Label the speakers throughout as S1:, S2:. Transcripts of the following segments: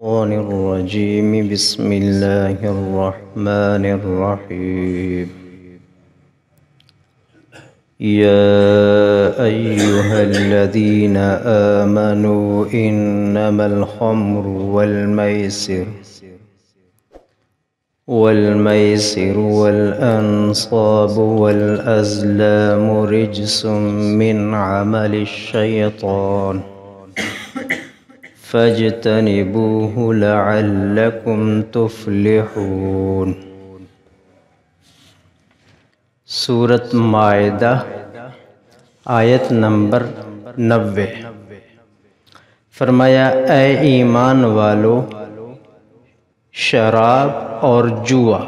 S1: الشيطان الرجيم بسم الله الرحمن الرحيم يا أيها الذين آمنوا إنما الخمر والميسر والأنصاب والأزلام رجس من عمل الشيطان فاجتنبوه لعلكم تفلحون۔ سورۃ مائدہ آیت نمبر 90۔ فرمایا اے ایمان والو، شراب اور جوا،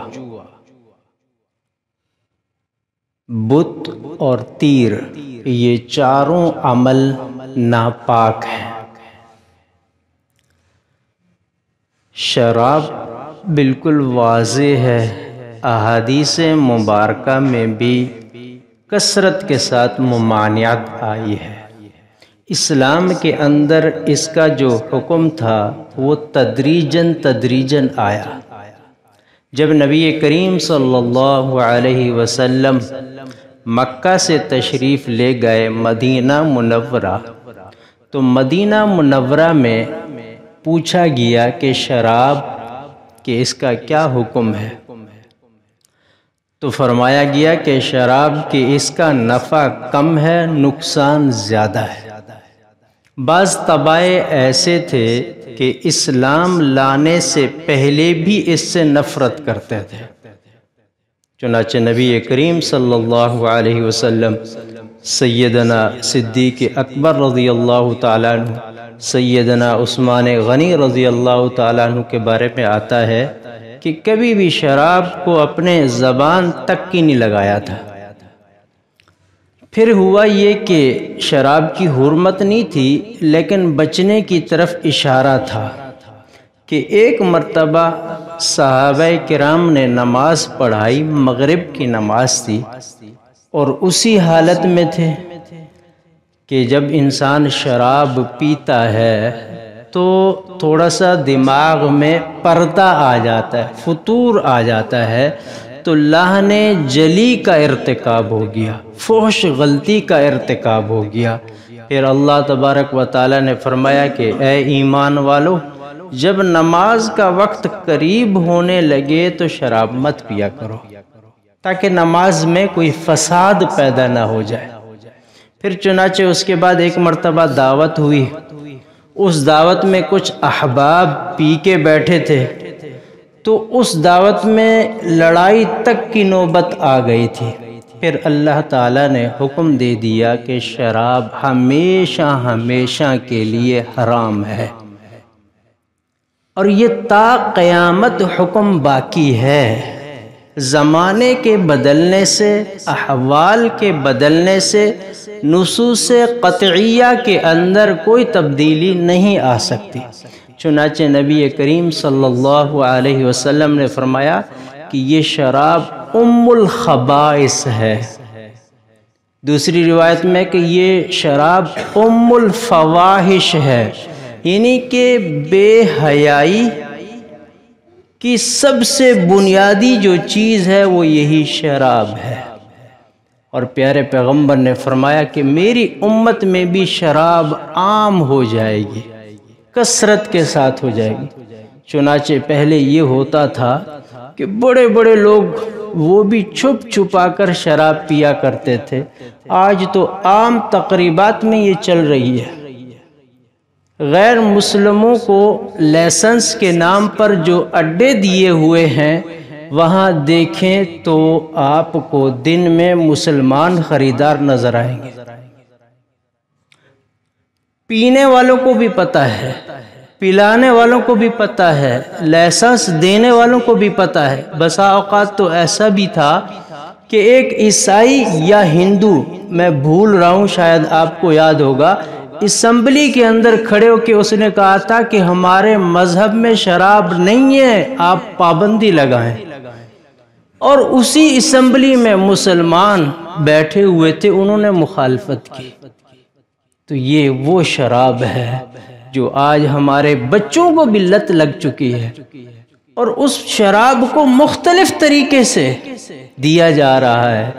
S1: بت اور تیر، یہ چاروں عمل ناپاک ہیں۔ شراب بالکل واضح ہے، احادیث مبارکہ میں بھی کثرت کے ساتھ ممانعت آئی ہے۔ اسلام کے اندر اس کا جو حکم تھا وہ تدریجاً آیا۔ جب نبی کریم صلی اللہ علیہ وسلم مکہ سے تشریف لے گئے مدینہ منورہ، تو مدینہ منورہ میں پوچھا گیا کہ شراب کہ اس کا کیا حکم ہے، تو فرمایا گیا کہ شراب کہ اس کا نفع کم ہے، نقصان زیادہ ہے۔ بعض طبائع ایسے تھے کہ اسلام لانے سے پہلے بھی اس سے نفرت کرتے تھے، چنانچہ نبی کریم صلی اللہ علیہ وسلم سیدنا صدیق اکبر رضی اللہ تعالیٰ عنہ، سیدنا عثمان غنی رضی اللہ تعالیٰ عنہ کے بارے میں آتا ہے کہ کبھی بھی شراب کو اپنے زبان تک کی نہیں لگایا تھا۔ پھر ہوا یہ کہ شراب کی حرمت نہیں تھی، لیکن بچنے کی طرف اشارہ تھا کہ ایک مرتبہ صحابہ کرام نے نماز پڑھائی، مغرب کی نماز تھی، اور اسی حالت میں تھے کہ جب انسان شراب پیتا ہے تو تھوڑا سا دماغ میں پردہ آ جاتا ہے، فطور آ جاتا ہے، تو لہن جلی کا ارتکاب ہو گیا، فحش غلطی کا ارتکاب ہو گیا۔ پھر اللہ تبارک و تعالیٰ نے فرمایا کہ اے ایمان والو، جب نماز کا وقت قریب ہونے لگے تو شراب مت پیا کرو، تاکہ نماز میں کوئی فساد پیدا نہ ہو جائے۔ پھر چنانچہ اس کے بعد ایک مرتبہ دعوت ہوئی، اس دعوت میں کچھ احباب پی کے بیٹھے تھے، تو اس دعوت میں لڑائی تک کی نوبت آ گئی تھی۔ پھر اللہ تعالیٰ نے حکم دے دیا کہ شراب ہمیشہ کے لیے حرام ہے، اور یہ تا قیامت حکم باقی ہے۔ زمانے کے بدلنے سے، احوال کے بدلنے سے، نصوص قطعیہ کے اندر کوئی تبدیلی نہیں آ سکتی۔ چنانچہ نبی کریم صلی اللہ علیہ وسلم نے فرمایا کہ یہ شراب ام الخبائث ہے۔ دوسری روایت میں کہ یہ شراب ام الفواحش ہے، یعنی کہ بے حیائی کی سب سے بنیادی جو چیز ہے وہ یہی شراب ہے۔ اور پیارے پیغمبر نے فرمایا کہ میری امت میں بھی شراب عام ہو جائے گی، کثرت کے ساتھ ہو جائے گی۔ چنانچہ پہلے یہ ہوتا تھا کہ بڑے بڑے لوگ وہ بھی چھپ چھپا کر شراب پیا کرتے تھے، آج تو عام تقریبات میں یہ چل رہی ہے۔ غیر مسلموں کو لائسنس کے نام پر جو اڈے دیے ہوئے ہیں، وہاں دیکھیں تو آپ کو دن میں مسلمان خریدار نظر آئیں گے۔ پینے والوں کو بھی پتہ ہے، پلانے والوں کو بھی پتہ ہے، لائسنس دینے والوں کو بھی پتہ ہے۔ بسا اوقات تو ایسا بھی تھا کہ ایک عیسائی یا ہندو، میں بھول رہا ہوں، شاید آپ کو یاد ہوگا، اسمبلی کے اندر کھڑے ہو کے اس نے کہا تھا کہ ہمارے مذہب میں شراب نہیں ہے، آپ پابندی لگائیں۔ اور اسی اسمبلی میں مسلمان بیٹھے ہوئے تھے، انہوں نے مخالفت کی۔ تو یہ وہ شراب ہے جو آج ہمارے بچوں کو بھی لت لگ چکی ہے، اور اس شراب کو مختلف طریقے سے دیا جا رہا ہے۔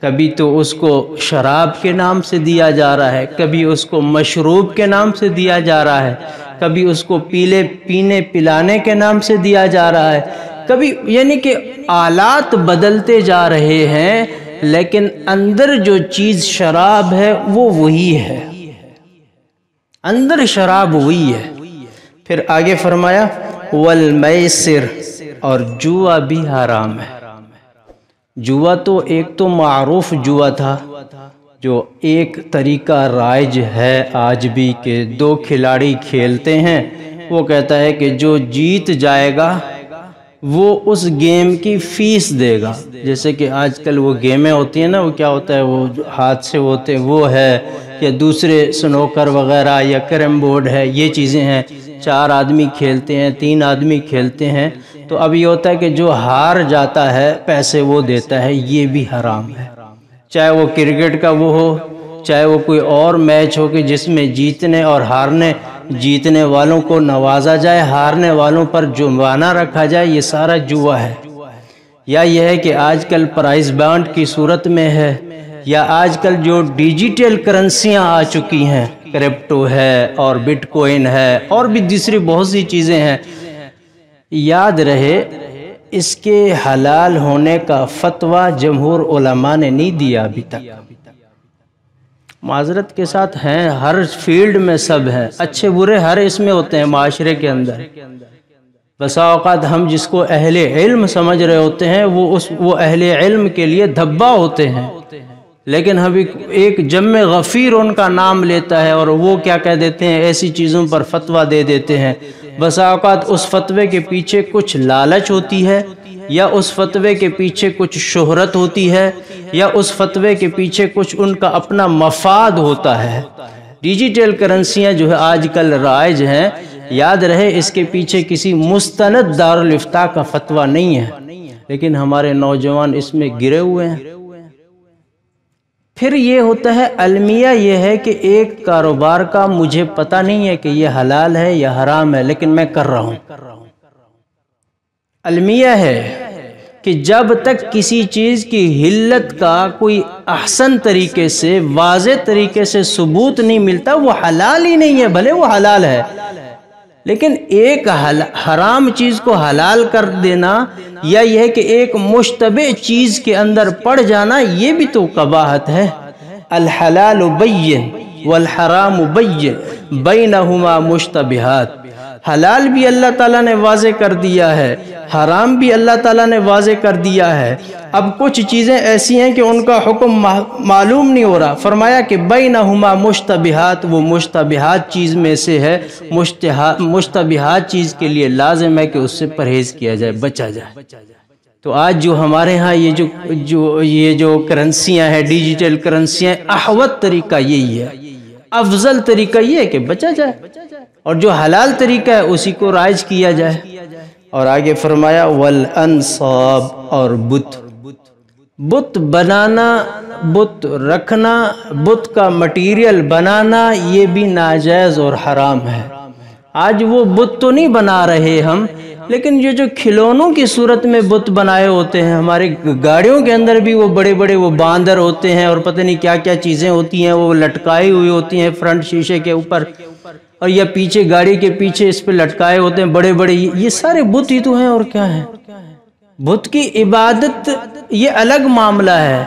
S1: کبھی تو اس کو شراب کے نام سے دیا جا رہا ہے، کبھی اس کو مشروب کے نام سے دیا جا رہا ہے، کبھی اس کو پینے پلانے کے نام سے دیا جا رہا ہے، کبھی یعنی کہ آلات بدلتے جا رہے ہیں، لیکن اندر جو چیز شراب ہے وہ وہی ہے، اندر شراب وہی ہے۔ پھر آگے فرمایا والمیسر، اور جوا بھی حرام ہے۔ جوا تو ایک تو معروف جوا تھا، جو ایک طریقہ رائج ہے آج بھی کہ دو کھلاڑی کھیلتے ہیں، وہ کہتا ہے کہ جو جیت جائے گا وہ اس گیم کی فیس دے گا۔ جیسے کہ آج کل وہ گیمیں ہوتی ہیں نا، وہ کیا ہوتا ہے، وہ ہاتھ سے ہوتے وہ ہے، یا دوسرے سنوکر وغیرہ یا کیرم بورڈ ہے، یہ چیزیں ہیں، 4 آدمی کھیلتے ہیں، 3 آدمی کھیلتے ہیں، تو اب یہ ہوتا ہے کہ جو ہار جاتا ہے پیسے وہ دیتا ہے، یہ بھی حرام ہے۔ چاہے وہ کرکٹ کا وہ ہو، چاہے وہ کوئی اور میچ ہو کہ جس میں جیتنے اور ہارنے، جیتنے والوں کو نوازا جائے، ہارنے والوں پر جرمانہ رکھا جائے، یہ سارا جوا ہے۔ یا یہ ہے کہ آج کل پرائز بانڈ کی صورت میں ہے، یا آج کل جو ڈیجیٹل کرنسیاں آ چکی ہیں، کرپٹو ہے اور بٹ کوئن ہے اور بھی دوسری بہت سی چیزیں ہیں، یاد رہے اس کے حلال ہونے کا فتویٰ جمہور علماء نے نہیں دیا ابھی تک۔ معذرت کے ساتھ ہیں، ہر فیلڈ میں سب ہیں، اچھے برے ہر اس میں ہوتے ہیں معاشرے کے اندر۔ بسا اوقات ہم جس کو اہل علم سمجھ رہے ہوتے ہیں وہ اہل علم کے لیے دھبا ہوتے ہیں، لیکن ہم ایک جمع غفیر ان کا نام لیتا ہے اور وہ کیا کہہ دیتے ہیں، ایسی چیزوں پر فتویٰ دے دیتے ہیں۔ بسا اوقات اس فتوے کے پیچھے کچھ لالچ ہوتی ہے، یا اس فتوے کے پیچھے کچھ شہرت ہوتی ہے، یا اس فتوے کے پیچھے کچھ ان کا اپنا مفاد ہوتا ہے۔ ڈیجیٹل کرنسیاں جو ہے آج کل رائج ہیں، یاد رہے اس کے پیچھے کسی مستند دارالافتاء کا فتویٰ نہیں ہے، لیکن ہمارے نوجوان اس میں گرے ہوئے ہیں۔ پھر یہ ہوتا ہے المیہ، یہ ہے کہ ایک کاروبار کا مجھے پتہ نہیں ہے کہ یہ حلال ہے یا حرام ہے، لیکن میں کر رہا ہوں۔ المیہ ہے کہ جب تک کسی چیز کی حلت کا کوئی احسن طریقے سے، واضح طریقے سے ثبوت نہیں ملتا، وہ حلال ہی نہیں ہے، بھلے وہ حلال ہے۔ لیکن ایک حرام چیز کو حلال کر دینا، یا یہ ہے کہ ایک مشتبہ چیز کے اندر پڑ جانا، یہ بھی تو قباحت ہے۔ الحلال بین والحرام بین بینہما مشتبہات، حلال بھی اللہ تعالیٰ نے واضح کر دیا ہے، حرام بھی اللہ تعالیٰ نے واضح کر دیا ہے۔ اب کچھ چیزیں ایسی ہیں کہ ان کا حکم معلوم نہیں ہو رہا، فرمایا کہ بینہما مشتبہات، وہ مشتبہات چیز میں سے ہے، مشتبہات چیز کے لیے لازم ہے کہ اس سے پرہیز کیا جائے، بچا جائے۔ تو آج جو ہمارے ہاں یہ جو کرنسیاں ہیں، ڈیجیٹل کرنسیاں، احوط طریقہ یہی ہے، افضل طریقہ یہ ہے کہ بچا جائے، اور جو حلال طریقہ ہے اسی کو رائج کیا جائے۔ اور آگے فرمایا والانصاب، اور بت بنانا، بت رکھنا، بت کا مٹیریل بنانا، یہ بھی ناجائز اور حرام ہے۔ آج وہ بت تو نہیں بنا رہے ہم، لیکن یہ جو کھلونوں کی صورت میں بت بنائے ہوتے ہیں، ہمارے گاڑیوں کے اندر بھی وہ بڑے بڑے وہ باندر ہوتے ہیں، اور پتہ نہیں کیا کیا چیزیں ہوتی ہیں، وہ لٹکائی ہوئی ہوتی ہیں فرنٹ شیشے کے اوپر، اور یا پیچھے گاڑی کے پیچھے اس پہ لٹکائے ہوتے ہیں بڑے بڑے، یہ سارے بت ہی تو ہیں، اور کیا ہے۔ بت کی عبادت یہ الگ معاملہ ہے،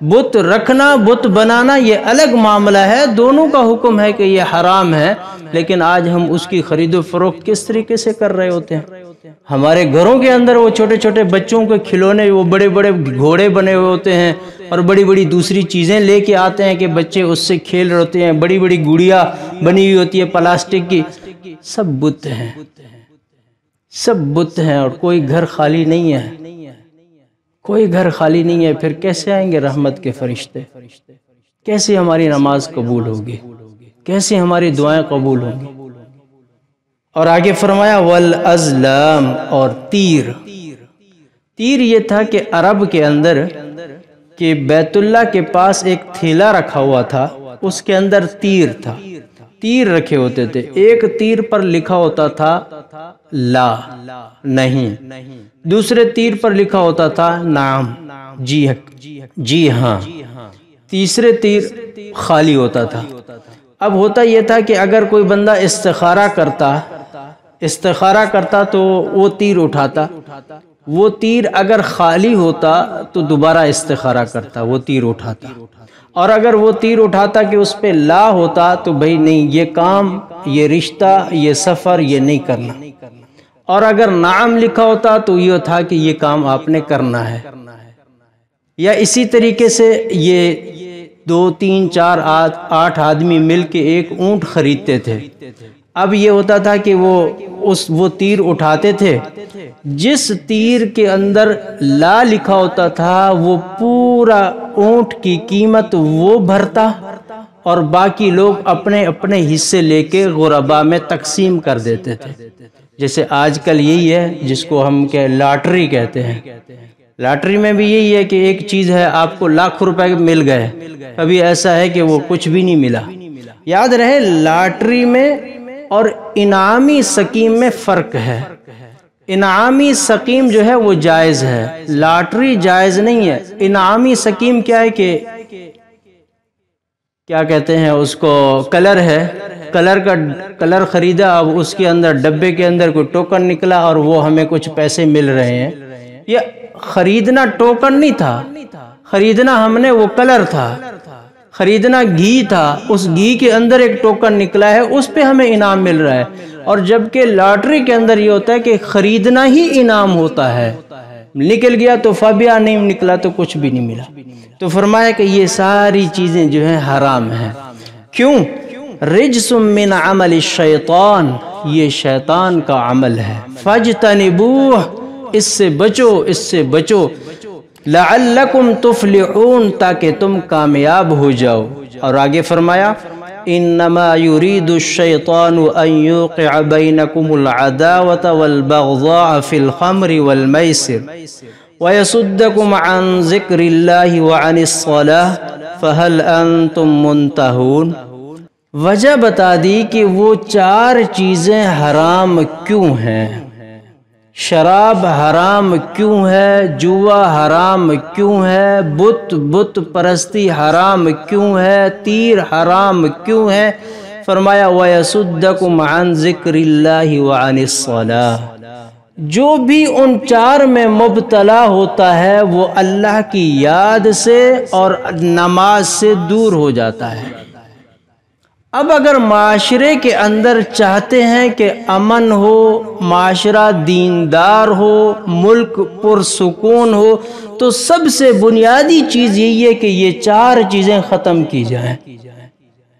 S1: بت رکھنا، بت بنانا یہ الگ معاملہ ہے، دونوں کا حکم ہے کہ یہ حرام ہے، لیکن آج ہم اس کی خرید و فروخت کس طریقے سے کر رہے ہوتے ہیں۔ ہمارے گھروں کے اندر وہ چھوٹے چھوٹے بچوں کے کھلونے، وہ بڑے بڑے گھوڑے بنے ہوئے ہوتے ہیں، اور بڑی بڑی دوسری چیزیں لے کے آتے ہیں کہ بچے اس سے کھیل رہے ہوتے ہیں، بڑی بڑی گڑیا بنی ہوئی ہوتی ہے پلاسٹک کی، سب بت ہیں، سب بت ہیں، اور کوئی گھر خالی نہیں ہے، کوئی گھر خالی نہیں ہے۔ پھر کیسے آئیں گے رحمت کے فرشتے؟ کیسے ہماری نماز قبول ہوگی؟ کیسے ہماری دعائیں قبول ہوں گی؟ اور آگے فرمایا والازلام، اور تیر یہ تھا کہ عرب کے اندر کہ بیت اللہ کے پاس ایک تھیلا رکھا ہوا تھا، اس کے اندر تیر تھا۔ تیر رکھے ہوتے تھے، ایک تیر پر لکھا ہوتا تھا لا، نہیں، دوسرے تیر پر لکھا ہوتا تھا نعم، جی ہاں، تیسرے تیر خالی ہوتا تھا۔ اب ہوتا یہ تھا کہ اگر کوئی بندہ استخارہ کرتا تو وہ تیر اٹھاتا، وہ تیر اگر خالی ہوتا تو دوبارہ استخارہ کرتا، وہ تیر اٹھاتا، اور اگر وہ تیر اٹھاتا کہ اس پہ لا ہوتا تو بھئی نہیں، یہ کام، یہ رشتہ، یہ سفر، یہ نہیں کرنا، اور اگر نعم لکھا ہوتا تو یہ تھا کہ یہ کام آپ نے کرنا ہے۔ یا اسی طریقے سے یہ 2 3 4 8 آدمی مل کے ایک اونٹ خریدتے تھے۔ اب یہ ہوتا تھا کہ وہ تیر اٹھاتے تھے، جس تیر کے اندر لا لکھا ہوتا تھا وہ پورا اونٹ کی قیمت وہ بھرتا، اور باقی لوگ اپنے اپنے حصے لے کے غربا میں تقسیم کر دیتے تھے۔ جیسے آج کل یہی ہے جس کو ہم لاٹری کہتے ہیں، لاٹری میں بھی یہی ہے کہ ایک چیز ہے، آپ کو لاکھ روپے مل گئے، کبھی ایسا ہے کہ وہ کچھ بھی نہیں ملا۔ یاد رہے لاٹری میں اور انعامی سکیم میں فرق ہے۔ انعامی سکیم جو ہے وہ جائز ہے، لاٹری جائز نہیں ہے۔ انعامی سکیم کیا ہے کہ کیا کہتے ہیں اس کو، کلر ہے، کلر خریدا، اب اس کے اندر ڈبے کے اندر کوئی ٹوکن نکلا اور وہ ہمیں کچھ پیسے مل رہے ہیں۔ یہ خریدنا ٹوکن نہیں تھا، خریدنا ہم نے وہ کلر تھا، خریدنا گھی تھا، اس گھی کے اندر ایک ٹوکن نکلا ہے، اس پہ ہمیں انعام مل رہا ہے۔ اور جبکہ لاٹری کے اندر یہ ہوتا ہے کہ خریدنا ہی انعام ہوتا ہے، نکل گیا تو فبیا، نہیں نکلا تو کچھ بھی نہیں ملا۔ تو فرمایا کہ یہ ساری چیزیں جو ہیں حرام ہیں۔ کیوں؟ رجس من عمل الشیطان، یہ شیطان کا عمل ہے۔ فاجتنبوہ، اس سے بچو، اس سے بچو۔ لعلکم تفلحون، تاکہ تم کامیاب ہو جاؤ۔ اور آگے فرمایا انما يريد الشيطان ان يوقع بينكم العداوة والبغضاء في الخمر والميسر ويصدكم عن ذكر الله وعن الصلاة فهل انتم منتهون۔ وجہ بتا دی کہ وہ 4 چیزیں حرام کیوں ہیں، شراب حرام کیوں ہے، جوا حرام کیوں ہے، بت پرستی حرام کیوں ہے، تیر حرام کیوں ہے۔ فرمایا وَيَصُدَّكُمْ عَنْ ذِكْرِ اللَّهِ وَعَنِ الصَّلَاةِ، جو بھی ان 4 میں مبتلا ہوتا ہے وہ اللہ کی یاد سے اور نماز سے دور ہو جاتا ہے۔ اب اگر معاشرے کے اندر چاہتے ہیں کہ امن ہو، معاشرہ دیندار ہو، ملک پرسکون ہو، تو سب سے بنیادی چیز یہی ہے کہ یہ 4 چیزیں ختم کی جائیں۔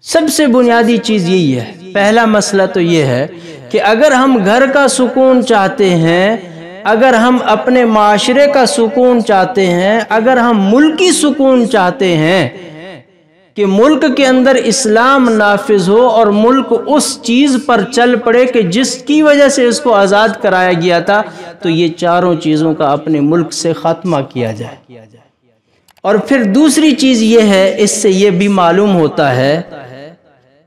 S1: سب سے بنیادی چیز یہی ہے۔ پہلا مسئلہ تو یہ ہے کہ اگر ہم گھر کا سکون چاہتے ہیں، اگر ہم اپنے معاشرے کا سکون چاہتے ہیں، اگر ہم ملکی سکون چاہتے ہیں کہ ملک کے اندر اسلام نافذ ہو اور ملک اس چیز پر چل پڑے کہ جس کی وجہ سے اس کو آزاد کرایا گیا تھا، تو یہ 4 چیزوں کا اپنے ملک سے خاتمہ کیا جائے۔ اور پھر دوسری چیز یہ ہے، اس سے یہ بھی معلوم ہوتا ہے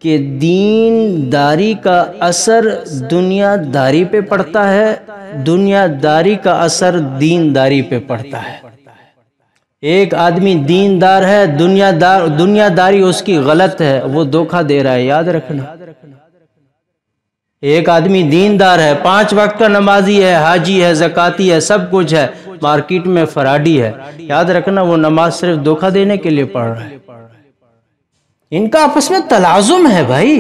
S1: کہ دین داری کا اثر دنیا داری پہ پڑتا ہے، دنیا داری کا اثر دین داری پہ پڑتا ہے۔ ایک آدمی دیندار ہے، دنیا داری اس کی غلط ہے، وہ دھوکہ دے رہا ہے، یاد رکھنا۔ ایک آدمی دیندار ہے، 5 وقت کا نمازی ہے، حاجی ہے، زکاتی ہے، سب کچھ ہے، مارکیٹ میں فراڈی ہے، یاد رکھنا وہ نماز صرف دھوکہ دینے کے لیے پڑھ رہا ہے۔ ان کا آپس میں تلازم ہے بھائی،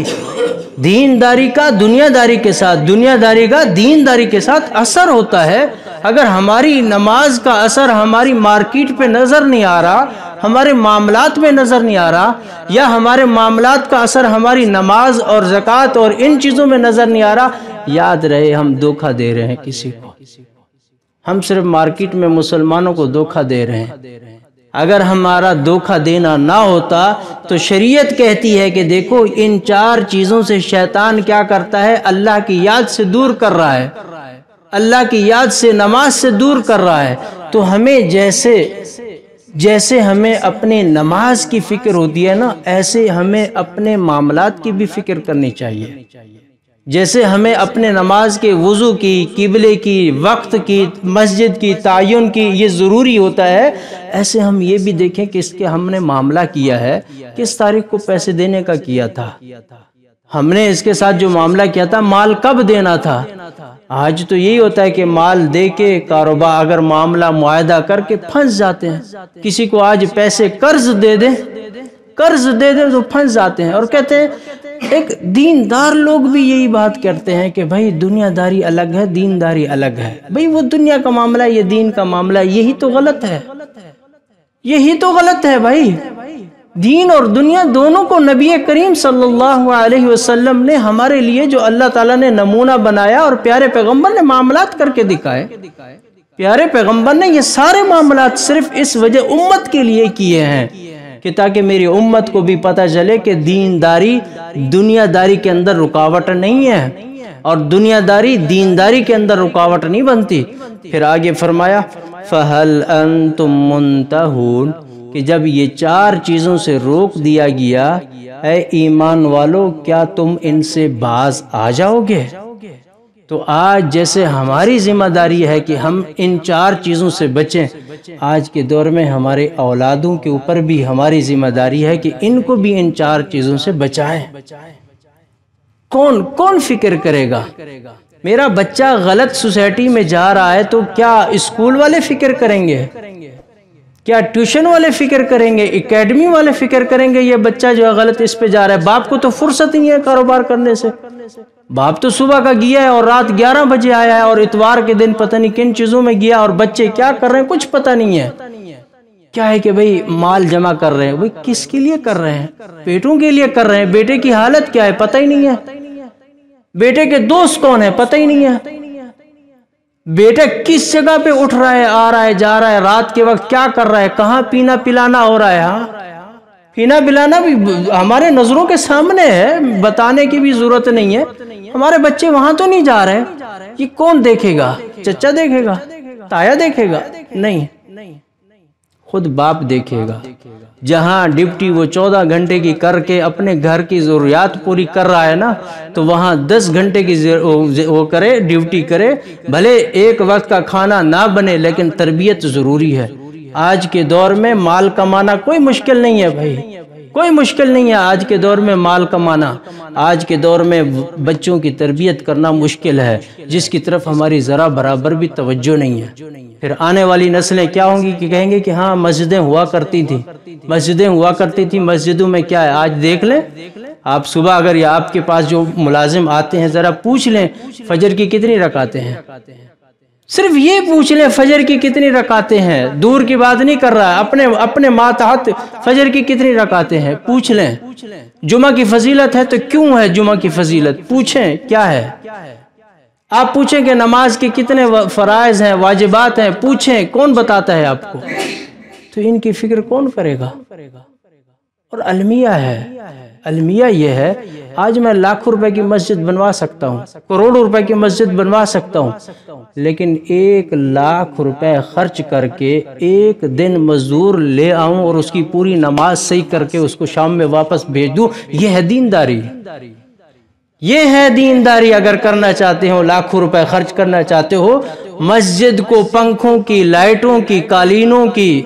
S1: دینداری کا دنیا داری کے ساتھ، دنیا داری کا دینداری کے ساتھ اثر ہوتا ہے۔ اگر ہماری نماز کا اثر ہماری مارکیٹ پہ نظر نہیں آ رہا، ہمارے معاملات میں نظر نہیں آ رہا، یا ہمارے معاملات کا اثر ہماری نماز اور زکوٰۃ اور ان چیزوں میں نظر نہیں آ رہا، یاد رہے ہم دھوکہ دے رہے ہیں کسی کو۔ ہم صرف مارکیٹ میں مسلمانوں کو دھوکہ دے رہے ہیں۔ اگر ہمارا دھوکہ دینا نہ ہوتا تو شریعت کہتی ہے کہ دیکھو ان 4 چیزوں سے شیطان کیا کرتا ہے، اللہ کی یاد سے دور کر رہا ہے، اللہ کی یاد سے، نماز سے دور کر رہا ہے۔ تو ہمیں جیسے جیسے ہمیں اپنی نماز کی فکر ہوتی ہے نا، ایسے ہمیں اپنے معاملات کی بھی فکر کرنی چاہیے۔ جیسے ہمیں اپنے نماز کے وضو کی، قبلے کی، وقت کی، مسجد کی، تعین کی یہ ضروری ہوتا ہے، ایسے ہم یہ بھی دیکھیں کہ اس کے ہم نے معاملہ کیا ہے، کس تاریخ کو پیسے دینے کا کیا تھا، ہم نے اس کے ساتھ جو معاملہ کیا تھا مال کب دینا تھا۔ آج تو یہی ہوتا ہے کہ مال دے کے کاروبار اگر معاملہ معاہدہ کر کے پھنس جاتے ہیں۔ کسی کو آج پیسے قرض دے دیں تو پھنس جاتے ہیں، اور کہتے ہیں ایک دیندار لوگ بھی یہی بات کرتے ہیں کہ بھائی دنیا داری الگ ہے، دینداری الگ ہے۔ بھائی وہ دنیا کا معاملہ ہے، یہ دین کا معاملہ ہے، یہی تو غلط ہے، یہی تو غلط ہے بھائی۔ دین اور دنیا دونوں کو نبی کریم صلی اللہ علیہ وسلم نے ہمارے لیے جو اللہ تعالیٰ نے نمونہ بنایا اور پیارے پیغمبر نے معاملات کر کے دکھائے۔ پیارے پیغمبر نے یہ سارے معاملات صرف اس وجہ امت کے لیے کیے ہیں کہ تاکہ میری امت کو بھی پتہ چلے کہ دینداری دنیا داری کے اندر رکاوٹ نہیں ہے، اور دنیا داری دینداری کے اندر رکاوٹ نہیں بنتی۔ پھر آگے فرمایا فَهَلْ أَنْتُمْ مُنْتَهُونَ، کہ جب یہ چار چیزوں سے روک دیا گیا، اے ایمان والو کیا تم ان سے باز آ جاؤ گے؟ تو آج جیسے ہماری ذمہ داری ہے کہ ہم ان چار چیزوں سے بچیں، آج کے دور میں ہمارے اولادوں کے اوپر بھی ہماری ذمہ داری ہے کہ ان کو بھی ان چار چیزوں سے بچائیں۔ کون فکر کرے گا؟ میرا بچہ غلط سوسائٹی میں جا رہا ہے تو کیا اسکول والے فکر کریں گے؟ کیا ٹیوشن والے فکر کریں گے؟ اکیڈمی والے فکر کریں گے یہ بچہ جو ہے غلط اس پہ جا رہا ہے؟ باپ کو تو فرصت نہیں ہے کاروبار کرنے سے، باپ تو صبح کا گیا ہے اور رات 11 بجے آیا ہے، اور اتوار کے دن پتہ نہیں کن چیزوں میں گیا، اور بچے کیا کر رہے ہیں کچھ پتہ نہیں ہے۔ کیا ہے کہ بھئی مال جمع کر رہے ہیں، بھئی کس کے لیے کر رہے ہیں؟ پیٹوں کے لیے کر رہے ہیں۔ بیٹے کی حالت کیا ہے پتہ ہی نہیں ہے، بیٹے کے دوست کون ہے پتہ ہی نہیں ہے، بیٹا کس جگہ پہ اٹھ رہا ہے، آ رہا ہے، جا رہا ہے، رات کے وقت کیا کر رہا ہے، کہاں پینا پلانا ہو رہا ہے۔ ہاں پینا پلانا بھی ہمارے نظروں کے سامنے ہے، بتانے کی بھی ضرورت نہیں ہے۔ ہمارے بچے وہاں تو نہیں جا رہے، یہ کون دیکھے گا؟ چچا دیکھے گا؟ تایا دیکھے گا؟ نہیں، خود باپ دیکھے گا۔ جہاں ڈیوٹی وہ 14 گھنٹے کی کر کے اپنے گھر کی ضروریات پوری کر رہا ہے نا، تو وہاں 10 گھنٹے کی وہ کرے، ڈیوٹی کرے، بھلے ایک وقت کا کھانا نہ بنے لیکن تربیت ضروری ہے۔ آج کے دور میں مال کمانا کوئی مشکل نہیں ہے بھائی، کوئی مشکل نہیں ہے آج کے دور میں مال کمانا۔ آج کے دور میں بچوں کی تربیت کرنا مشکل ہے، جس کی طرف ہماری ذرا برابر بھی توجہ نہیں ہے۔ پھر آنے والی نسلیں کیا ہوں گی کہ کہیں گے کہ ہاں مسجدیں ہوا کرتی تھی، مسجدیں ہوا کرتی تھی، مسجدوں میں کیا ہے؟ آج دیکھ لیں آپ، صبح اگر یا آپ کے پاس جو ملازم آتے ہیں ذرا پوچھ لیں فجر کی کتنی رکعتیں ہیں، صرف یہ پوچھ لیں فجر کی کتنی رکعتیں ہیں، دور کی بات نہیں کر رہا ہے، اپنے ماتحت فجر کی کتنی رکعتیں ہیں پوچھ لیں۔ جمعہ کی فضیلت ہے تو کیوں ہے جمعہ کی فضیلت؟ پوچھیں کیا ہے؟ آپ پوچھیں کہ نماز کے کتنے فرائض ہیں، واجبات ہیں، پوچھیں کون بتاتا ہے آپ کو؟ تو ان کی فکر کون کرے گا؟ اور المیہ ہے، المیہ یہ ہے آج میں لاکھوں روپے کی مسجد بنوا سکتا ہوں، کروڑوں روپے کی مسجد بنوا سکتا ہوں، لیکن 1 لاکھ روپے خرچ کر کے ایک دن مزدور لے آؤں اور اس کی پوری نماز صحیح کر کے اس کو شام میں واپس بھیج دوں، یہ ہے دینداری، یہ ہے دینداری۔ اگر کرنا چاہتے ہو لاکھوں روپے خرچ کرنا چاہتے ہو، مسجد کو پنکھوں کی، لائٹوں کی، قالینوں کی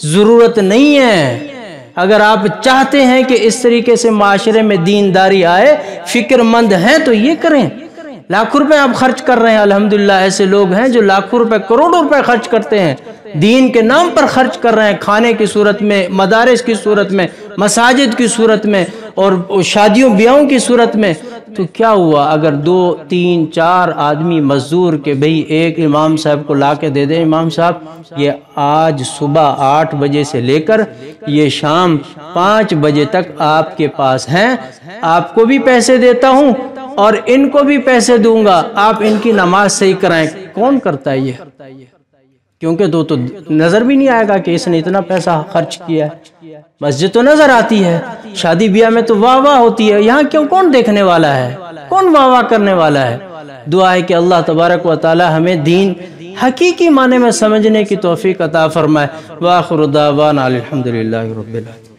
S1: ضرورت نہیں ہے۔ اگر آپ چاہتے ہیں کہ اس طریقے سے معاشرے میں دینداری آئے، فکر مند ہیں تو یہ کریں۔ لاکھوں روپے آپ خرچ کر رہے ہیں، الحمدللہ ایسے لوگ ہیں جو لاکھوں روپے کروڑوں روپے خرچ کرتے ہیں، دین کے نام پر خرچ کر رہے ہیں، کھانے کی صورت میں، مدارس کی صورت میں، مساجد کی صورت میں، اور شادیوں بیاہوں کی صورت میں۔ تو کیا ہوا اگر 2 3 4 آدمی مزدور کے بھئی ایک امام صاحب کو لا کے دے دیں، امام صاحب یہ آج صبح 8 بجے سے لے کر یہ شام 5 بجے تک آپ کے پاس ہیں، آپ کو بھی پیسے دیتا ہوں اور ان کو بھی پیسے دوں گا، آپ ان کی نماز صحیح کرائیں۔ کون کرتا ہے یہ؟ کیونکہ تو نظر بھی نہیں آئے گا کہ اس نے اتنا پیسہ خرچ کیا ہے۔ مسجد تو نظر آتی ہے، شادی بیاہ میں تو واہ واہ ہوتی ہے، یہاں کیوں کون دیکھنے والا ہے، کون واہ واہ کرنے والا ہے؟ دعا ہے کہ اللہ تبارک و تعالی ہمیں دین حقیقی معنی میں سمجھنے کی توفیق عطا فرمائے۔ وآخر دعوانا الحمدللہ رب العالمین۔